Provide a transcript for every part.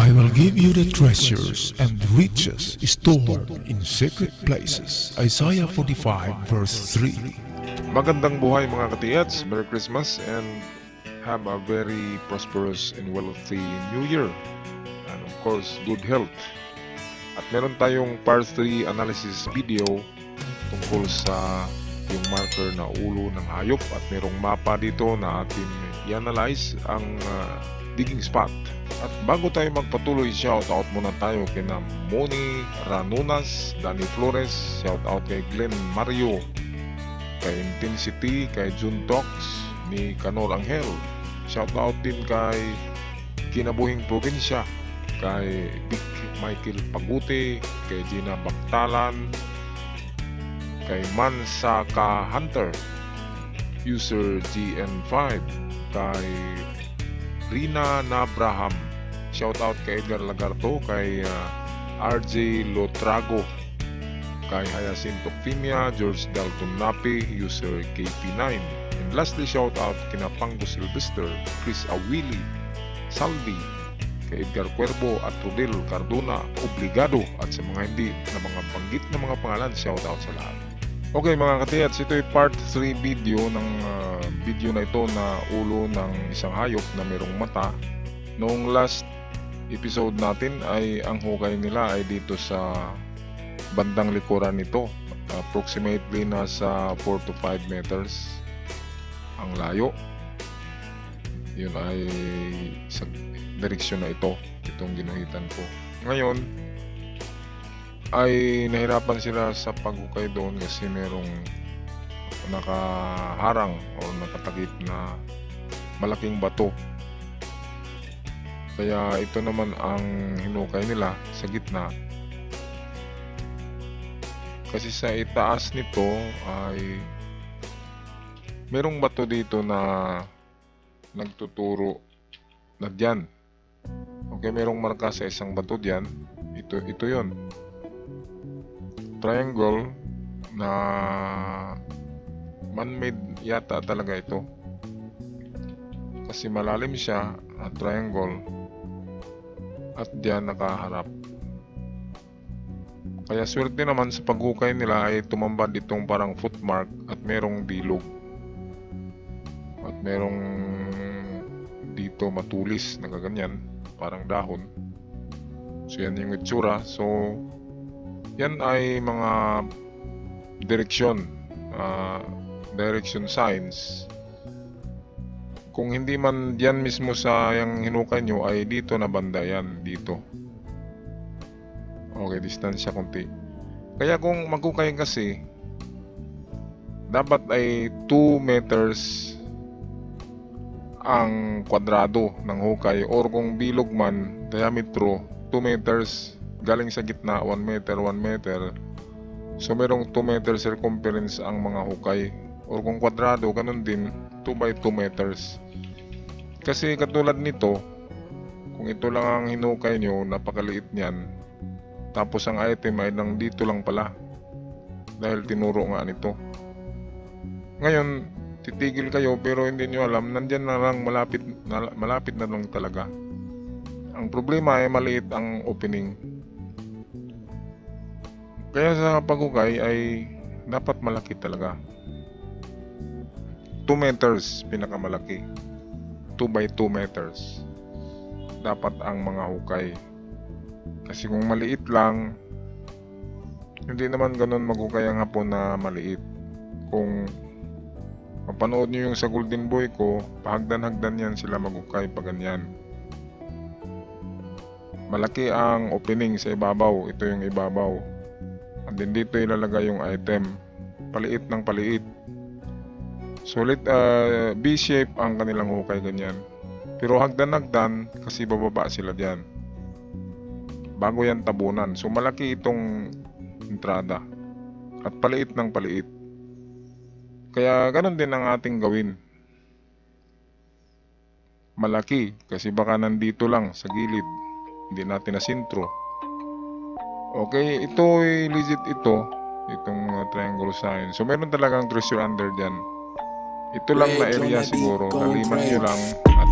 I will give you the treasures and riches stored in secret places. Isaiah 45 verse 3. Magandang buhay mga katiyats, Merry Christmas and have a very prosperous and wealthy New Year. And of course, good health. At meron tayong part 3 analysis video tungkol sa yung marker na ulo ng hayop at merong mapa dito na atin i-analyze ang digging spot. At bago tayo magpatuloy, shoutout muna tayo kina Moni Ranunas, Danny Flores, shoutout kay Glenn Mario, kay Intensity, kay June Tox, ni Canor Angel, shoutout din kay Kinabuhing Probinsya, kay Vic Michael Pagute, kay Gina Baktalan, kay Mansaka Hunter, user GN5, kay Rina Nabraham, shoutout kay Edgar Lagarto, kay RJ Lotrago, kay Hyacinth Octimia, George Dalton Napi, user KP9. And lastly, shoutout kina Pango Sylvester, Chris Awili, Salvi, kay Edgar Cuervo at Rodel Cardona, obligado, at sa mga hindi na mga banggit na mga pangalan, shoutout sa lahat. Okay mga katiyats, ito ay part 3 video ng video na ito na ulo ng isang hayop na mayroong mata. Noong last episode natin ay ang hukay nila ay dito sa bandang likuran nito. Approximately nasa 4 to 5 meters ang layo. Yun ay sa direksyon na itong ginuhitan ko. Ngayon ay nahirapan sila sa paghukay doon kasi merong nakaharang o nakatakip na malaking bato. Kaya ito naman ang hinukay nila sa gitna. Kasi sa itaas nito ay merong bato dito na nagtuturo na dyan. Okay, merong marka sa isang bato dyan. Ito yon. Triangle na man-made yata talaga ito. Kasi malalim siya at triangle at diyan nakaharap. Kaya swerte naman sa paghukay nila ay tumambad itong parang footmark at merong bilog. At merong dito matulis na ganyan, parang dahon. So yan yung itsura. So yan ay mga direction signs. Kung hindi man diyan mismo sa yung hinukay nyo ay dito na banda yan, dito. Okay, distansya konti. Kaya kung maghukay kasi dapat ay 2 meters ang kwadrado ng hukay, or kung bilog man, diametro 2 meters galing sa gitna, 1 meter, 1 meter. So merong 2 meter circumference ang mga hukay. Or kung kwadrado, ganun din, 2 by 2 meters. Kasi katulad nito, kung ito lang ang hinukay nyo, napakaliit niyan. Tapos ang item ay nang dito lang pala. Dahil tinuro nga nito. Ngayon, titigil kayo pero hindi nyo alam, nandyan na lang, malapit na lang talaga. Ang problema ay maliit ang opening. Kaya sa paghukay ay dapat malaki talaga. 2 meters pinakamalaki. 2 by 2 meters dapat ang mga hukay. Kasi kung maliit lang, hindi naman ganun maghukay ang hapon na maliit. Kung mapanood nyo yung sa Golden Boy ko, pahagdan-hagdan yan sila maghukay pa ganyan. Malaki ang opening sa ibabaw. Ito yung ibabaw. And then dito ilalagay yung item. Paliit ng paliit. Sulit B-shape ang kanilang hukay ganyan. Pero hagdan-hagdan kasi bababa sila diyan. Bago yan tabunan. So malaki itong entrada. At paliit ng paliit. Kaya ganun din ang ating gawin. Malaki kasi baka nandito lang sa gilid. Hindi natin na sintro. Okay, ito ay legit itong triangle sign. So meron talagang treasure under dyan. Ito lang na area siguro, naliman nyo lang at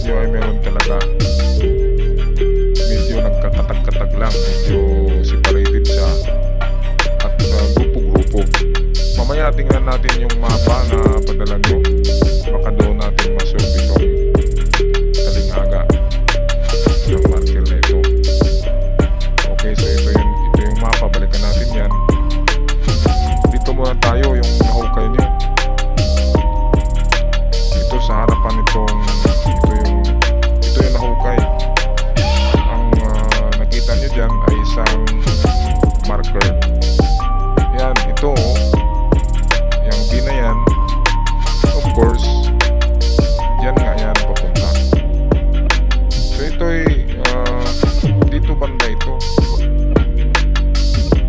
nyo ay meron talaga medyo nagkakatag-katag lang, medyo separated siya at grupo-grupo. Mamaya tingnan natin yung mapa na padala nyo, baka doon natin masolve itong talingaga ng marker na ito. Okay, so ito yung mapa, balikan natin yan. Dito muna tayo, yung nahukay nyo ito sa harapan itong ito yung nahukay. Ang nakita nyo dyan ay isang marker. Yan, ito yung B na yan, of course yan nga yan papunta. So ito'y dito banda ito,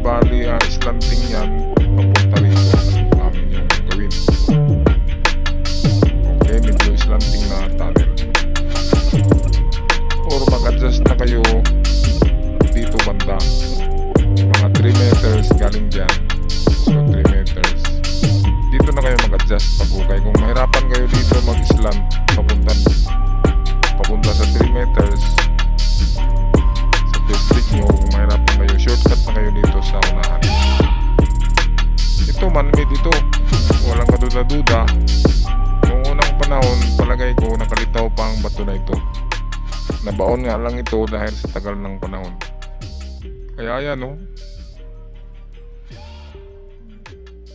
bali slanting yan papunta rito amin yung gawin. Okay, medyo slanting na tunnel, or mag-adjust na kayo dito banda, mga 3 meters galing dyan. So 3 meters dito na kayo mag-adjust pag-ukay. Kung mahirapan kayo dito mag-slant papunta sa 3 meters sa district nyo, kung mahirapan kayo, shortcut na kayo dito sa unahan. Ito man-made ito, walang kaduda-duda. Noong unang panahon, palagay ko nakalitaw pa ang bato na ito. Nabaon nga lang ito dahil sa tagal ng panahon. Kaya yan, no?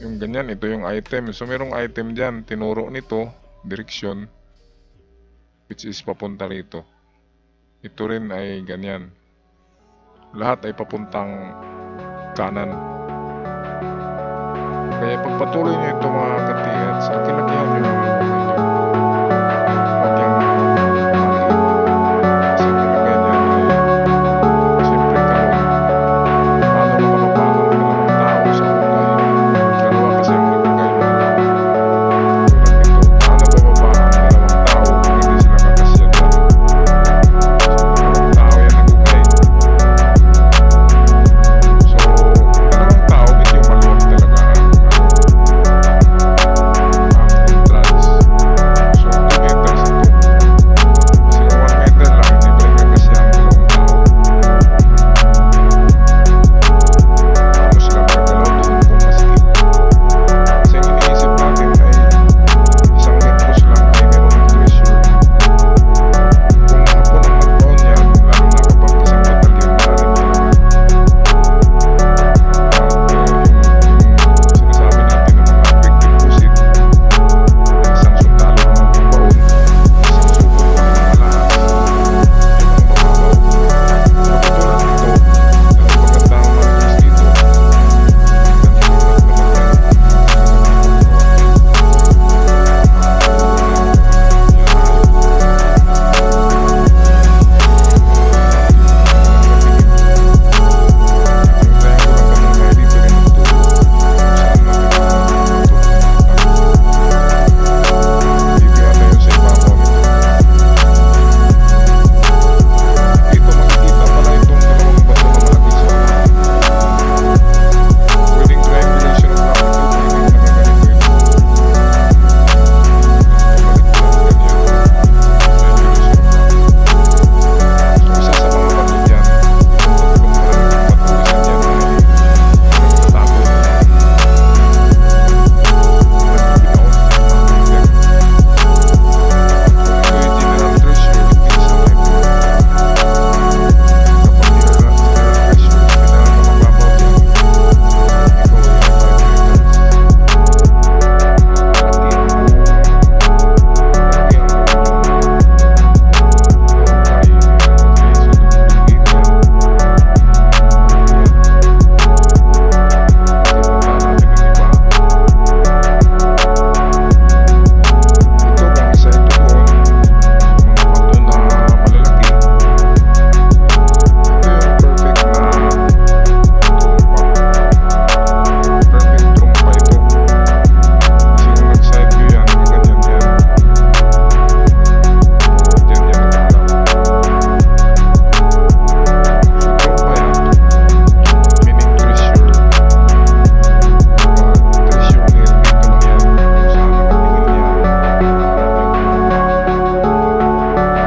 Yung ganyan, ito yung item. So merong item dyan, tinuro nito direksyon, which is papunta rito. Ito rin ay ganyan, lahat ay papuntang kanan. Kaya pagpatuloy nyo ito mga katiyats, laki-lakihan nyo yung buhay nyo. Huwag yung maliit. Kasi talaga yan ay siyempre karoon. Paano makapabahan ng dalawang tao sa hukay? Dalawa kasi ang nagugay ng tulad nito. Paano bababahan ng dalawang tao kung hindi sila kakasya dyan? Dalawang tao yan nagugay. So dalawang tao, medyo maluwag talaga ang entrada.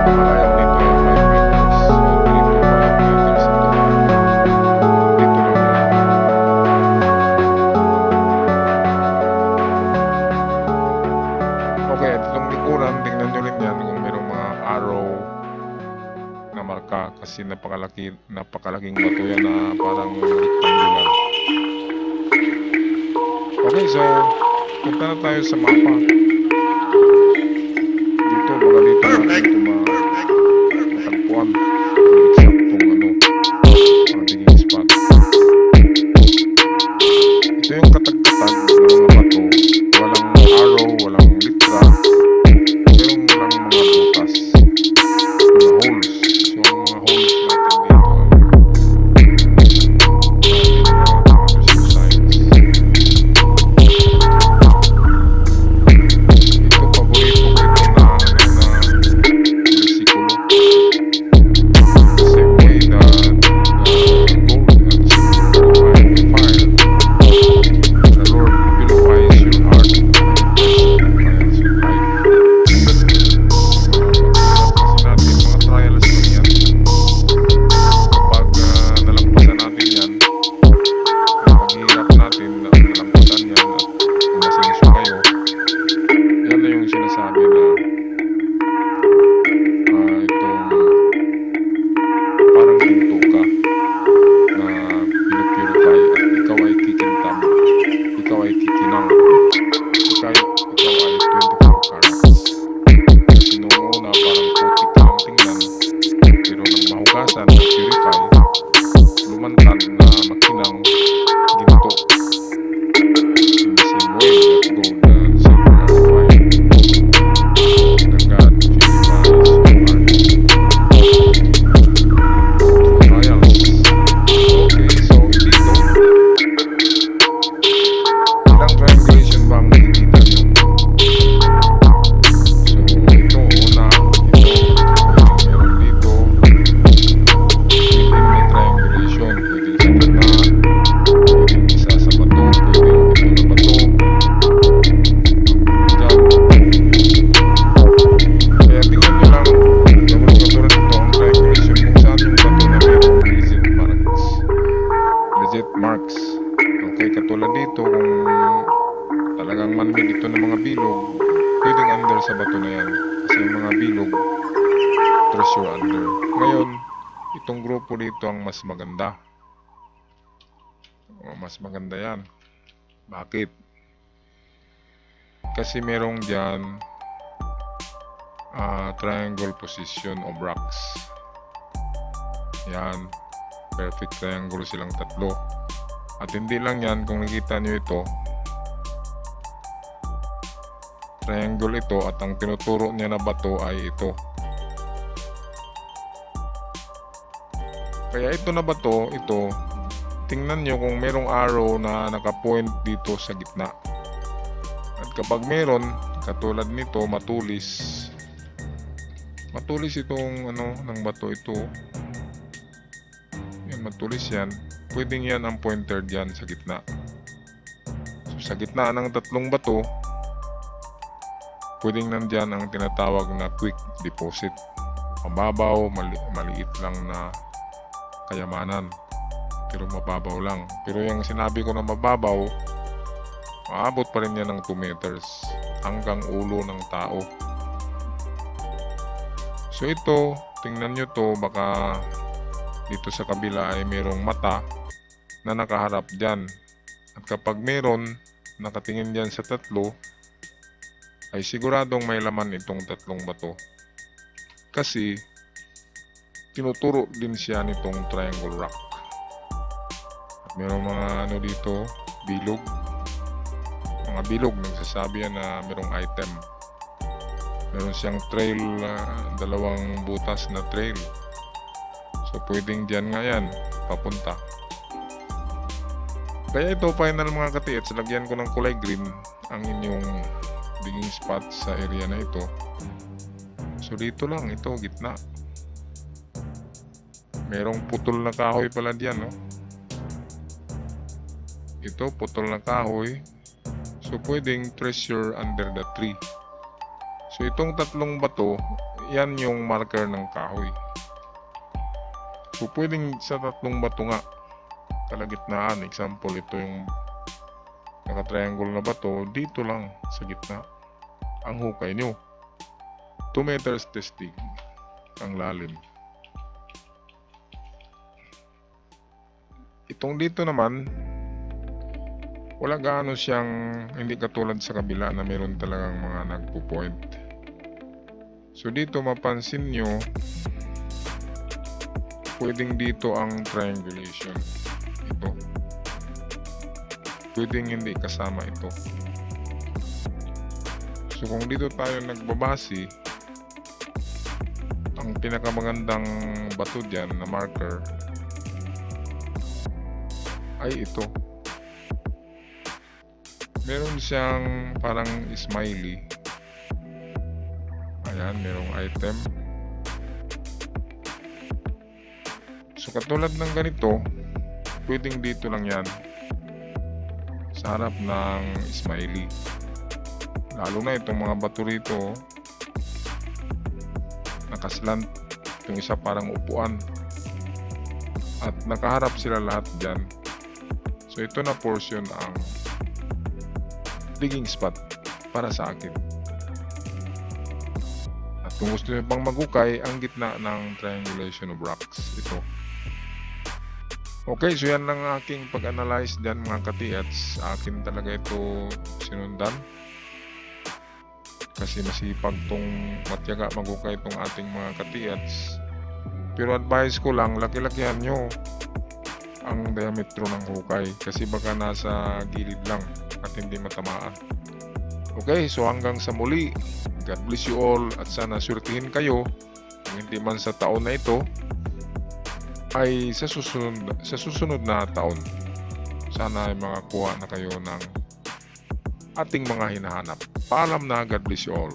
Kalayan dito ay 5 meters. So 3 to 5 meters ito. Dito lang yan. Okay, at itong likuran, tingnan nyo rin yan kung mayroong mga arrow na marka kasi napakalaking bato yan na parang rectangular. Okay, so punta na tayo sa mapa. Dito, baka dito natin ito matagpuan. Eksaktong ang digging spot. Ito yung katagkatag ng mga bato. Walang arrow, walang litra. Merong lang mga butas. Mga holes. So, mga holes natin dito. Ito, paborito ko ito na versikulo. Same way that gold and silver find fire. The Lord purifies your heart and purifies your life. Mahirap kasi natin, mga trials lang yan. Kapag nalampasan natin yan, kapag hirap natin na nalampasan yan at umasenso kayo, yan na yung sinasabi na itong parang ginto ka na pinupurify at ikaw ay kikintab, ikaw ay kikinang, ikaw ay 24 carats. Kasi noong una parang putik ka lang tingnan, pero nang mahugasan at purify, lumantad na makinang ginto. In the same way that gold and silver are refined, the God purifies your heart through trials. Okay, so dito, ilang triangulation ba ang nakikita nyo? So ito, una, meron dito, pwedeng may triangulation, pwedeng sa gitna, pwedeng isa sa bato, pwedeng ito na bato, dyan. Kaya tingnan nyo lang, katulad ito, ang triangulation kung saan yung bato na mayroong legit marks. Okay, katulad dito, kung talagang man-made ito ng mga bilog, pwedeng under sa bato na yan. Kasi yung mga bilog, treasure under. Ngayon, itong grupo dito ang mas maganda. Mas maganda yan. Bakit? Kasi merong dyan triangle position of rocks. Yan. Perfect triangle silang tatlo. At hindi lang yan, kung nakita nyo ito, triangle ito at ang tinuturo niya na bato ay ito. Kaya ito na bato, ito, tingnan nyo kung merong arrow na nakapoint dito sa gitna. At kapag meron, katulad nito, matulis itong ng bato ito. Yan, matulis yan. Pwedeng yan ang pointer dyan sa gitna. So, sa gitna ng tatlong bato, pwedeng nandyan ang tinatawag na quick deposit. Mababaw, maliit lang na kayamanan. Pero mababaw lang. Pero yung sinabi ko na mababaw, maabot pa rin yan ng 2 meters hanggang ulo ng tao. So ito, tingnan nyo to, baka dito sa kabila ay mayroong mata na nakaharap dyan. At kapag meron, nakatingin dyan sa tatlo, ay siguradong may laman itong tatlong bato. Kasi, tinuturo din siya nitong triangle rock. At mayroong mga dito, bilog. Mga bilog, nagsasabi yan na mayroong item. Meron siyang trail, dalawang butas na trail. So, pwedeng dyan nga yan, papunta. Kaya ito, final mga katiits, lagyan ko ng kulay green ang inyong digging spot sa area na ito. So, dito lang, ito, gitna. Merong putol na kahoy pala diyan, no? Ito, putol na kahoy. So, pwedeng treasure under the tree. So, itong tatlong bato, yan yung marker ng kahoy. So pwedeng sa tatlong bato nga kalagitnaan. Example, ito yung naka-triangle na bato, dito lang sa gitna ang hukay nyo. 2 meters testing ang lalim. Itong dito naman, wala gaano siyang, hindi katulad sa kabila na meron talagang mga nagpo-point. So dito mapansin nyo, pwedeng dito ang triangulation. Ito. Pwedeng hindi kasama ito. So kung dito tayo nagbabase, ang pinakamagandang bato dyan na marker ay ito. Meron siyang parang smiley. Ayan, merong item. So katulad ng ganito, pwedeng dito lang yan sa harap ng smiley. Lalo na itong mga bato rito, nakaslant. Itong isa parang upuan. At nakaharap sila lahat dyan. So ito na portion ang digging spot para sa akin. At kung gusto nyo pang maghukay, ang gitna ng triangulation of rocks. Ito. Okay, so yan lang aking pag-analyze dyan mga katiats. Akin talaga ito sinundan. Kasi masipag tong matyaga maghukay itong ating mga katiats. Pero advice ko lang, laki-lakihan nyo ang diametro ng hukay. Kasi baka nasa gilid lang at hindi matamaan. Okay, so hanggang sa muli. God bless you all at sana surtihin kayo. Kung hindi man sa taon na ito, ay sa susunod na taon. Sana ay makakuha na kayo ng ating mga hinahanap. Paalam na, God bless you all.